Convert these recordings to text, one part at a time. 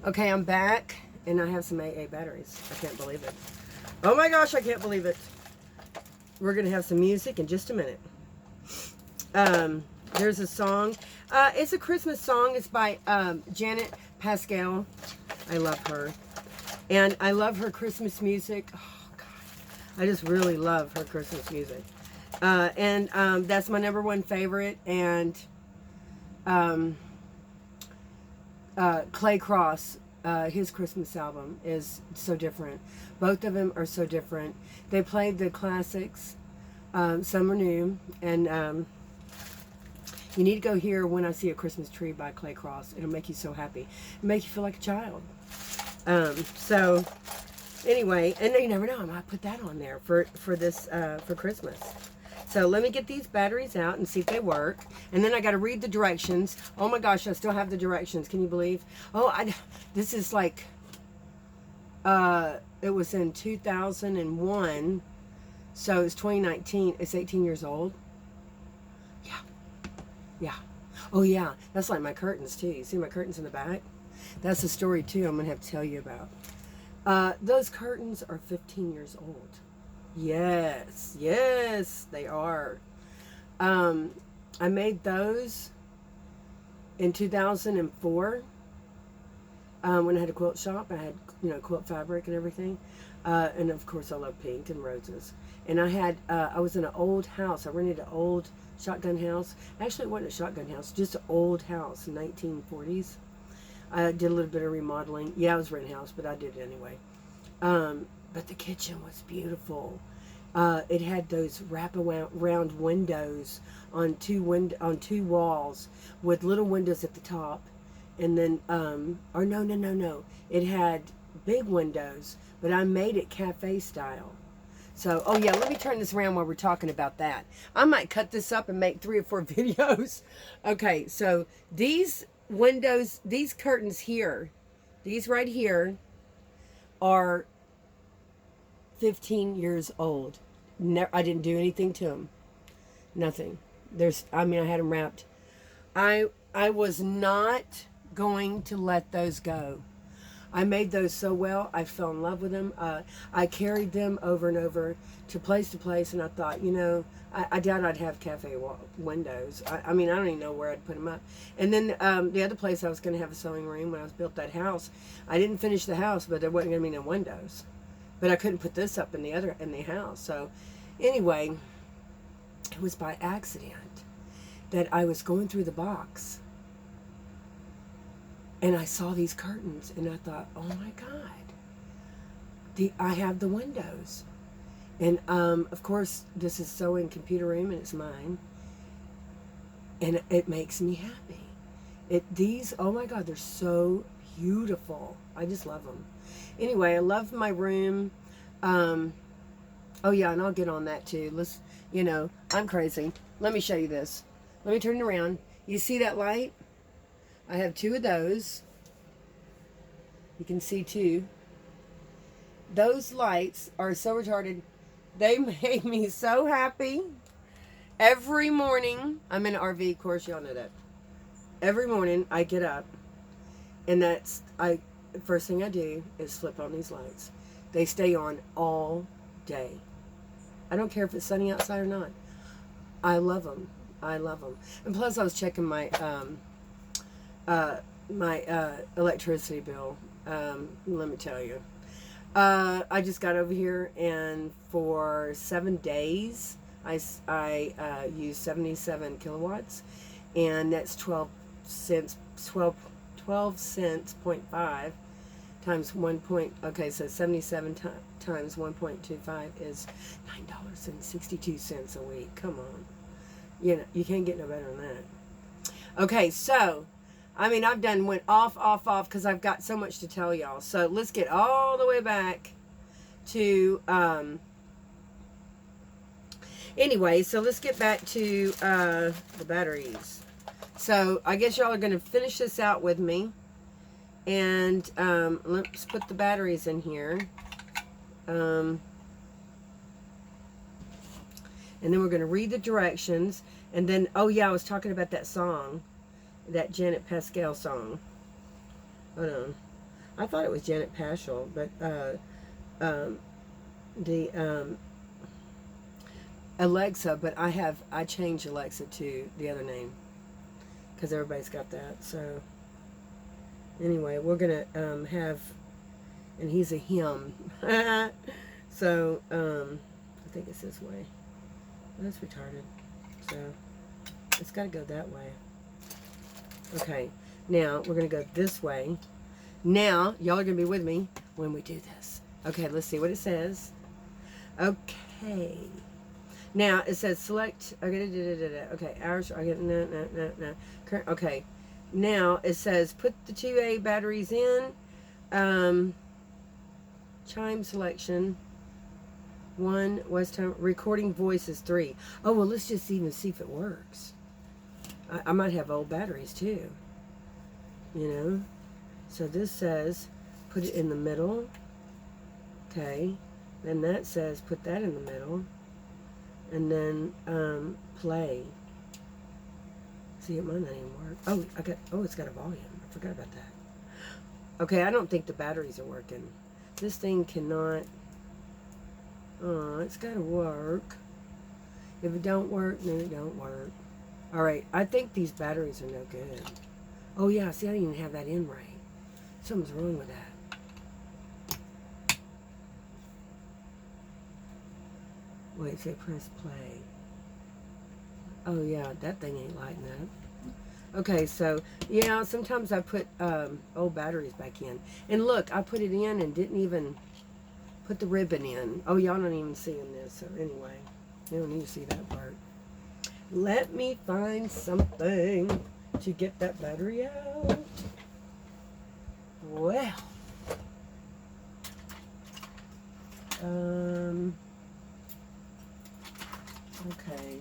Okay, I'm back, and I have some AA batteries. I can't believe it. Oh my gosh, I can't believe it. We're going to have some music in just a minute. There's a song. It's a Christmas song. It's by Janet Pascal. I love her. And I love her Christmas music. Oh, God. I just really love her Christmas music. That's my #1 favorite. And Clay Cross, his Christmas album is so different. Both of them are so different. They played the classics. Some are new. And you need to go hear When I See a Christmas Tree by Clay Cross. It'll make you so happy. It'll make you feel like a child. So anyway, and you never know, I might put that on there for this for Christmas. So let me get these batteries out and see if they work. And then I got to read the directions. Oh my gosh, I still have the directions. Can you believe? Oh, this is like it was in 2001. So it's 2019. It's 18 years old. Yeah. Oh, yeah. That's like my curtains, too. You see my curtains in the back? That's a story, too, I'm going to have to tell you about. Those curtains are 15 years old. Yes. Yes, they are. I made those in 2004 when I had a quilt shop. I had, quilt fabric and everything. And, of course, I love pink and roses. And I was in an old house. I rented an old shotgun house. Actually, it wasn't a shotgun house, just an old house in 1940s. I did a little bit of remodeling. Yeah, I was renting a house, but I did it anyway. But the kitchen was beautiful. It had those wrap-around windows on two walls with little windows at the top, and then no. It had big windows, but I made it cafe style. So, oh yeah, let me turn this around while we're talking about that. I might cut this up and make 3 or 4 videos. Okay, so these windows, these curtains here, these right here are 15 years old. I didn't do anything to them. Nothing. I had them wrapped. I was not going to let those go. I made those so well. I fell in love with them. I carried them over and over to place, and I thought, I doubt I'd have cafe windows. I don't even know where I'd put them up. And then the other place I was going to have a sewing room when I was built that house. I didn't finish the house, but there wasn't going to be no windows. But I couldn't put this up in the house. So anyway, it was by accident that I was going through the box. And I saw these curtains, and I thought, oh my God, I have the windows. And of course, this is sewing computer room, and it's mine. And it makes me happy. Oh my God, they're so beautiful. I just love them. Anyway, I love my room. Oh yeah, and I'll get on that too. I'm crazy. Let me show you this. Let me turn it around. You see that light? I have 2 of those. You can see 2. Those lights are so retarded. They make me so happy. Every morning, I'm in an RV, of course, y'all know that. Every morning, I get up, and the first thing I do is flip on these lights. They stay on all day. I don't care if it's sunny outside or not. I love them. I love them. And plus, I was checking my electricity bill. Let me tell you. I just got over here, and for 7 days, I used 77 kilowatts, and that's 12 cents, 12 cents, 0.5 times 1 point, okay, so 77 times 1.25 is $9.62 a week. Come on. You can't get no better than that. Okay, so I've went off, because I've got so much to tell y'all. So let's get all the way back to, anyway, so let's get back to the batteries. So I guess y'all are going to finish this out with me. And let's put the batteries in here. And then we're going to read the directions. And then, oh yeah, I was talking about that song. That Janet Pascal song. Hold on. I thought it was Janet Paschal, but the Alexa, but I changed Alexa to the other name because everybody's got that. So anyway, we're gonna have, and he's a him. So I think it's this way. That's retarded. So it's got to go that way. Okay, now we're gonna go this way. Now y'all are gonna be with me when we do this. Okay, let's see what it says. Okay. Now it says select. Okay, ours. I get no. Okay. Now it says put the 2A batteries in. Chime selection. 1 West Time recording voices 3. Oh well, let's just even see if it works. I might have old batteries too. You know. So this says put it in the middle. Okay. Then that says put that in the middle. And then play. See, it might not even work. Oh, it's got a volume. I forgot about that. Okay, I don't think the batteries are working. This thing cannot. Oh, it's got to work. If it don't work, then it don't work. All right, I think these batteries are no good. Oh yeah, see, I didn't even have that in right. Something's wrong with that. Wait, say press play. Oh yeah, that thing ain't lighting up. Okay, so yeah, sometimes I put old batteries back in. And look, I put it in and didn't even put the ribbon in. Oh, y'all not even seeing this. So anyway, you don't need to see that part. Let me find something to get that battery out. Well. Okay.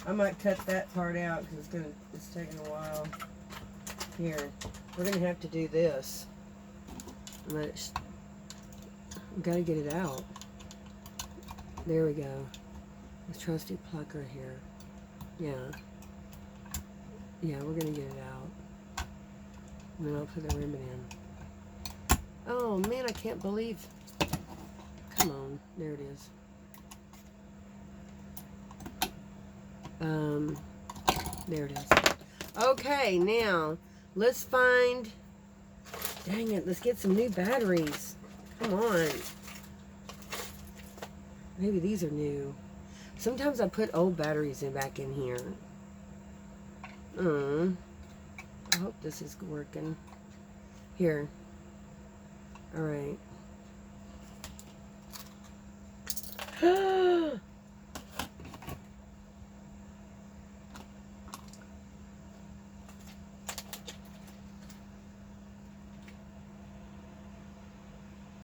I might cut that part out because it's taking a while. Here, we're gonna have to do this. Let it. We gotta get it out. There we go. The trusty plucker here. Yeah. Yeah, we're gonna get it out. And then I'll put the ribbon in. Oh man, I can't believe. Come on, there it is. There it is. Okay, now let's find. Dang it, let's get some new batteries. Come on. Maybe these are new. Sometimes I put old batteries back in here. I hope this is working. Here. All right.